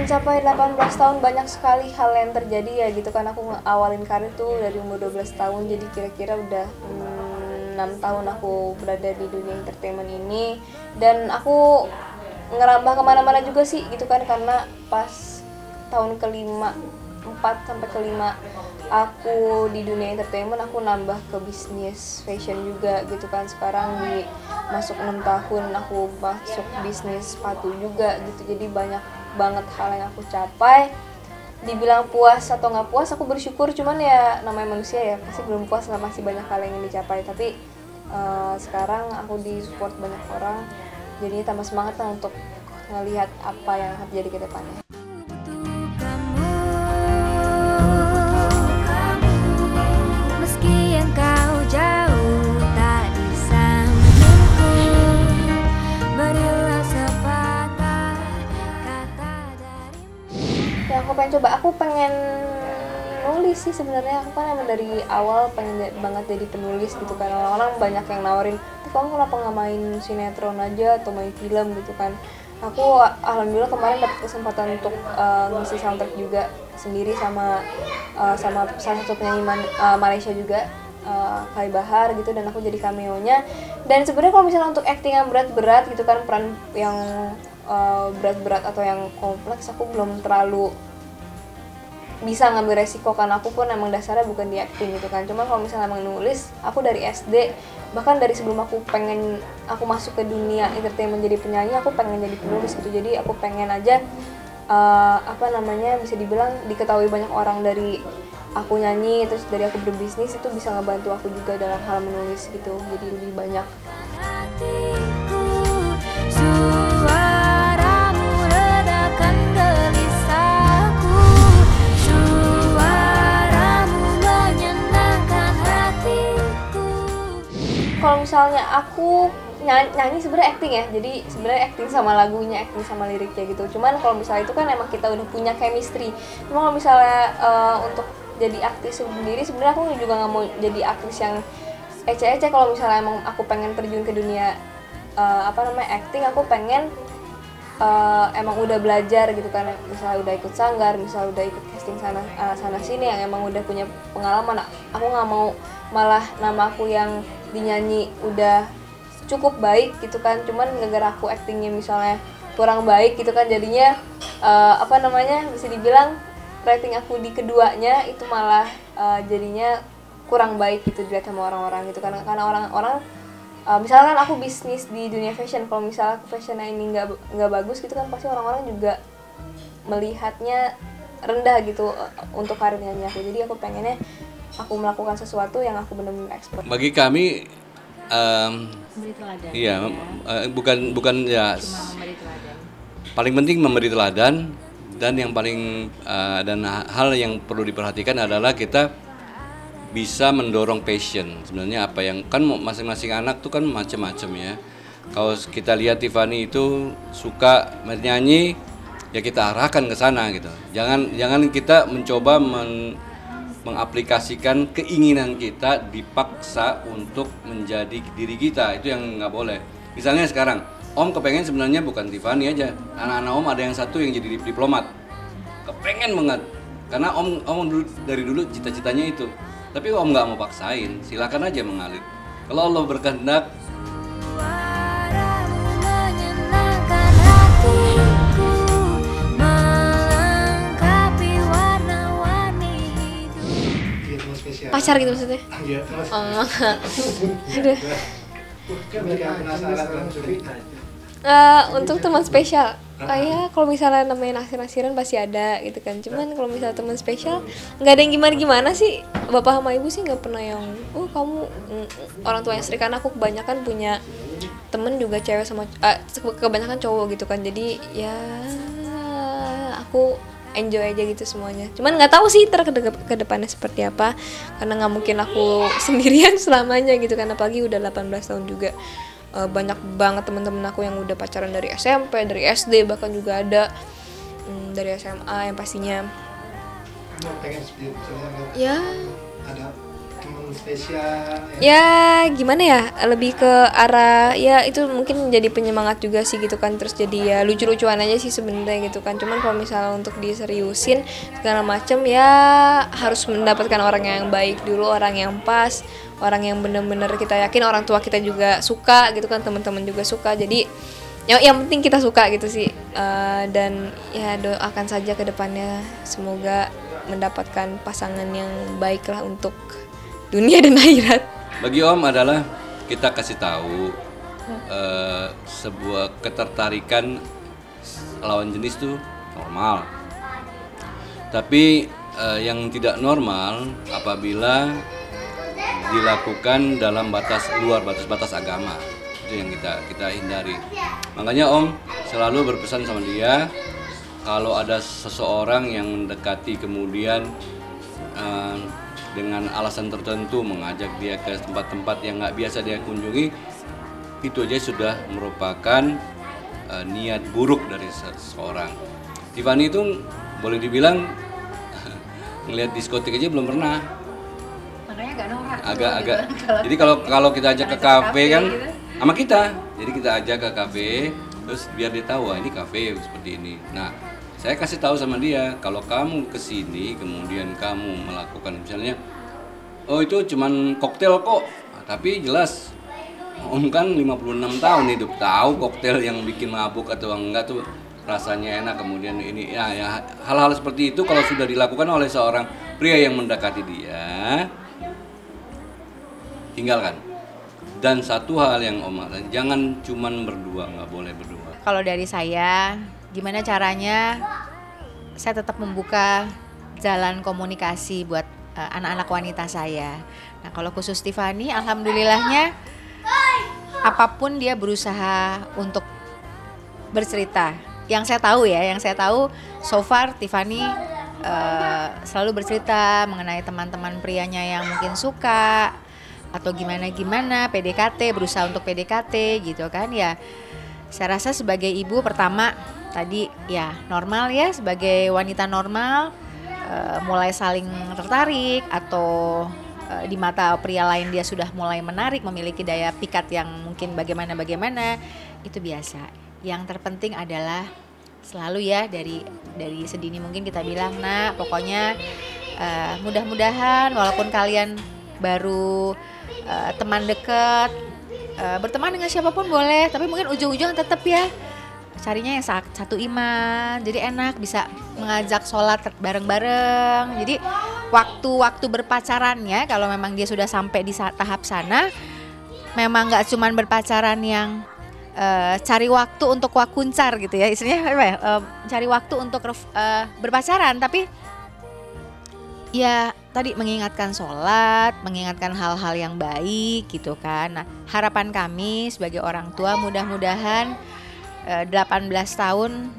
mencapai 18 tahun banyak sekali hal yang terjadi ya gitu kan. Aku ngawalin karir tuh dari umur 12 tahun, jadi kira-kira udah 6 tahun aku berada di dunia entertainment ini. Dan aku ngerambah kemana-mana juga sih gitu kan, karena pas tahun kelima, 4 sampai kelima aku di dunia entertainment, aku nambah ke bisnis fashion juga gitu kan. Sekarang di masuk 6 tahun aku masuk bisnis sepatu juga gitu. Jadi banyak banget hal yang aku capai. Dibilang puas atau nggak puas, aku bersyukur, cuman ya namanya manusia ya pasti belum puas, nggak, masih banyak hal yang ingin dicapai. Tapi sekarang aku disupport banyak orang, jadinya tambah semangat lah untuk ngelihat apa yang akan terjadi ke depannya. Aku pengen nulis sih sebenarnya. Aku kan emang dari awal pengen banget jadi penulis gitu kan. Orang-orang banyak yang nawarin, kamu kenapa nggak main sinetron aja atau main film gitu kan. Aku alhamdulillah kemarin dapat kesempatan untuk ngisi soundtrack juga sendiri sama salah satu penyanyi Malaysia juga, Kai Bahar gitu, dan aku jadi cameo-nya. Dan sebenarnya kalau misalnya untuk acting yang berat-berat gitu kan, peran yang berat-berat atau yang kompleks, aku belum terlalu bisa ngambil resiko, karena aku pun emang dasarnya bukan di acting gitu kan. Cuma kalau misalnya emang nulis, aku dari SD, bahkan dari sebelum aku masuk ke dunia entertainment jadi penyanyi, aku pengen jadi penulis gitu. Jadi aku pengen aja bisa dibilang diketahui banyak orang dari aku nyanyi, terus dari aku berbisnis, itu bisa ngebantu aku juga dalam hal menulis gitu. Jadi lebih banyak. Kalau misalnya aku nyanyi sebenarnya acting ya, jadi sebenarnya acting sama lagunya, acting sama liriknya gitu. Cuman kalau misalnya itu kan emang kita udah punya chemistry. Cuma kalau misalnya untuk jadi aktris sendiri, sebenarnya aku juga nggak mau jadi aktris yang ece-ece. Kalau misalnya emang aku pengen terjun ke dunia acting, aku pengen emang udah belajar gitu kan. Misalnya udah ikut sanggar, misalnya udah ikut casting sana sini, yang emang udah punya pengalaman. Aku nggak mau malah nama aku yang dinyanyi udah cukup baik gitu kan, cuman gara-gara aku actingnya misalnya kurang baik gitu kan, jadinya bisa dibilang rating aku di keduanya itu malah jadinya kurang baik gitu dilihat sama orang-orang gitu kan. Karena orang-orang misalkan aku bisnis di dunia fashion, kalau misalnya aku fashionnya ini nggak bagus gitu kan, pasti orang-orang juga melihatnya rendah gitu untuk karir nyanyi aku. Jadi aku pengennya aku melakukan sesuatu yang aku benar-benar ekspor. Bagi kami memberi teladan. Iya, bukan ya. Cuma memberi teladan. Paling penting memberi teladan, dan yang paling dan hal yang perlu diperhatikan adalah kita bisa mendorong passion. Sebenarnya apa yang kan masing-masing anak tuh kan macam-macam ya. Kalau kita lihat Tiffany itu suka bernyanyi, ya kita arahkan ke sana gitu. Jangan kita mencoba mengaplikasikan keinginan kita dipaksa untuk menjadi diri kita. Itu yang nggak boleh. Misalnya sekarang Om kepengen sebenarnya bukan Tiffany aja, anak-anak Om ada yang satu yang jadi diplomat, kepengen banget karena Om dari dulu cita-citanya itu. Tapi Om nggak mau paksain, silakan aja mengalir. Kalau Allah berkehendak. Pacar gitu maksudnya? Iya. Untuk teman spesial, ya kalau misalnya namanya naksir-naksiran pasti ada gitu kan. Cuman kalau misalnya teman spesial nggak ada yang gimana-gimana sih. Bapak sama ibu sih nggak pernah yang kamu orang tua yang istri, karena aku kebanyakan punya temen juga cewek sama kebanyakan cowok gitu kan. Jadi ya aku enjoy aja gitu semuanya. Cuman nggak tahu sih ke depannya seperti apa, karena nggak mungkin aku sendirian selamanya gitu kan. Apalagi udah 18 tahun juga. Banyak banget teman-teman aku yang udah pacaran dari SMP, dari SD, bahkan juga ada dari SMA yang pastinya pengen ya ada emang spesial Ya gimana ya, lebih ke arah ya itu mungkin jadi penyemangat juga sih gitu kan, terus jadi ya lucu-lucuan aja sih sebenarnya gitu kan. Cuman kalau misalnya untuk diseriusin segala macem ya harus mendapatkan orang yang baik dulu, orang yang pas, orang yang bener-bener kita yakin orang tua kita juga suka gitu kan, teman-teman juga suka. Jadi yang penting kita suka gitu sih. Dan ya doakan saja ke depannya semoga mendapatkan pasangan yang baik lah untuk dunia dan akhirat. Bagi Om adalah kita kasih tahu sebuah ketertarikan lawan jenis itu normal. Tapi yang tidak normal apabila dilakukan dalam luar batas agama. Itu yang kita hindari. Makanya Om selalu berpesan sama dia, kalau ada seseorang yang mendekati kemudian dengan alasan tertentu mengajak dia ke tempat-tempat yang nggak biasa dia kunjungi, itu aja sudah merupakan niat buruk dari seseorang. Tiffany itu boleh dibilang ngelihat diskotik aja belum pernah. Makanya agak norak. Agak. Jadi kalau kita ajak ke kafe kan gitu, sama kita, jadi kita ajak ke kafe, terus biar dia tahu ini kafe seperti ini. Nah, saya kasih tahu sama dia, kalau kamu kesini kemudian kamu melakukan misalnya, oh itu cuman koktail kok, tapi jelas Om kan 56 tahun hidup, tahu koktail yang bikin mabuk atau enggak tuh rasanya enak, kemudian ini ya hal-hal seperti itu kalau sudah dilakukan oleh seorang pria yang mendekati dia, tinggalkan. Dan satu hal yang Om, jangan cuman berdua, nggak boleh berdua. Kalau dari saya, gimana caranya saya tetap membuka jalan komunikasi buat anak-anak wanita saya. Nah, kalau khusus Tiffany, alhamdulillahnya apapun dia berusaha untuk bercerita. Yang saya tahu so far Tiffany selalu bercerita mengenai teman-teman prianya yang mungkin suka atau gimana PDKT, berusaha untuk PDKT gitu kan ya. Saya rasa sebagai ibu pertama tadi ya normal ya, sebagai wanita normal mulai saling tertarik atau di mata pria lain dia sudah mulai menarik, memiliki daya pikat yang mungkin bagaimana itu biasa. Yang terpenting adalah selalu ya dari sedini mungkin kita bilang, nah pokoknya mudah-mudahan walaupun kalian baru teman dekat, berteman dengan siapapun boleh, tapi mungkin ujung-ujungnya tetap ya carinya yang satu iman, jadi enak bisa mengajak sholat bareng-bareng. Jadi waktu berpacarannya kalau memang dia sudah sampai di tahap sana, memang nggak cuman berpacaran yang cari waktu untuk wakuncar gitu ya, istilahnya apa ya, cari waktu untuk berpacaran, tapi ya tadi mengingatkan sholat, mengingatkan hal-hal yang baik gitu kan. Nah, harapan kami sebagai orang tua mudah-mudahan 18 tahun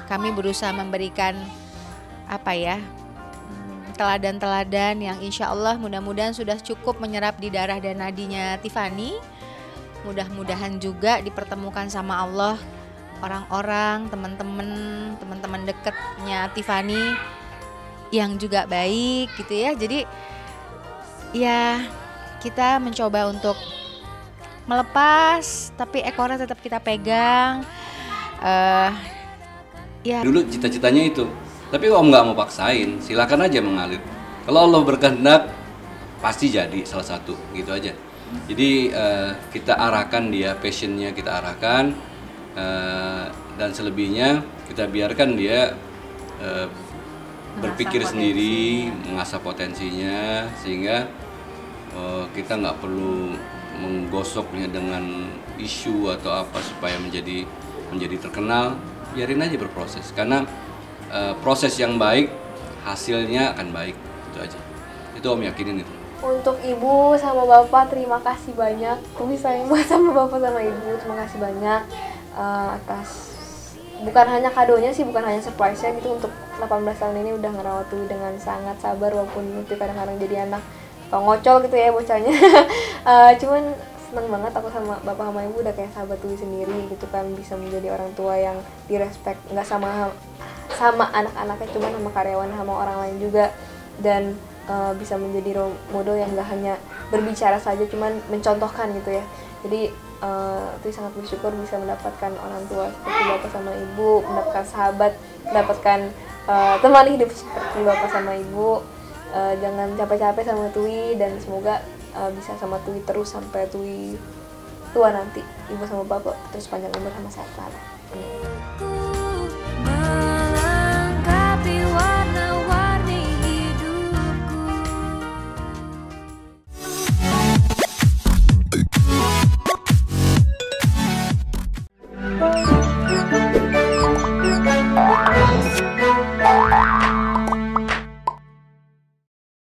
kami berusaha memberikan apa ya, teladan-teladan yang insya Allah mudah-mudahan sudah cukup menyerap di darah dan nadinya Tiffany. Mudah-mudahan juga dipertemukan sama Allah orang-orang, teman-teman dekatnya Tiffany yang juga baik gitu ya. Jadi ya kita mencoba untuk melepas tapi ekornya tetap kita pegang. Ya dulu cita-citanya itu, tapi Om nggak mau paksain, silakan aja mengalir. Kalau Allah berkehendak pasti jadi salah satu gitu aja. Jadi kita arahkan dia, passionnya kita arahkan, dan selebihnya kita biarkan dia berpikir sendiri, mengasah potensinya, sehingga kita nggak perlu menggosoknya dengan isu atau apa supaya menjadi terkenal. Biarin aja berproses, karena proses yang baik hasilnya akan baik, itu aja. Itu Om yakinin itu. Untuk ibu sama bapak terima kasih banyak. Kami sayang banget sama bapak sama ibu. Terima kasih banyak atas bukan hanya kadonya sih, bukan hanya surprise-nya gitu. Untuk 18 tahun ini udah ngerawat tuh dengan sangat sabar, walaupun itu kadang-kadang jadi anak ngocol gitu ya bocahnya. Cuman seneng banget aku sama bapak sama ibu udah kayak sahabat tuh sendiri gitu kan, bisa menjadi orang tua yang direspek, nggak sama anak-anaknya, cuman sama karyawan sama orang lain juga. Dan bisa menjadi role model yang nggak hanya berbicara saja, cuman mencontohkan gitu ya. Jadi Twi sangat bersyukur bisa mendapatkan orang tua seperti bapak sama ibu, mendapatkan sahabat, mendapatkan teman hidup seperti bapak sama ibu. Jangan capek-capek sama Twi, dan semoga bisa sama Twi terus sampai Twi tua nanti, ibu sama bapak terus panjang umur sama sehat selalu.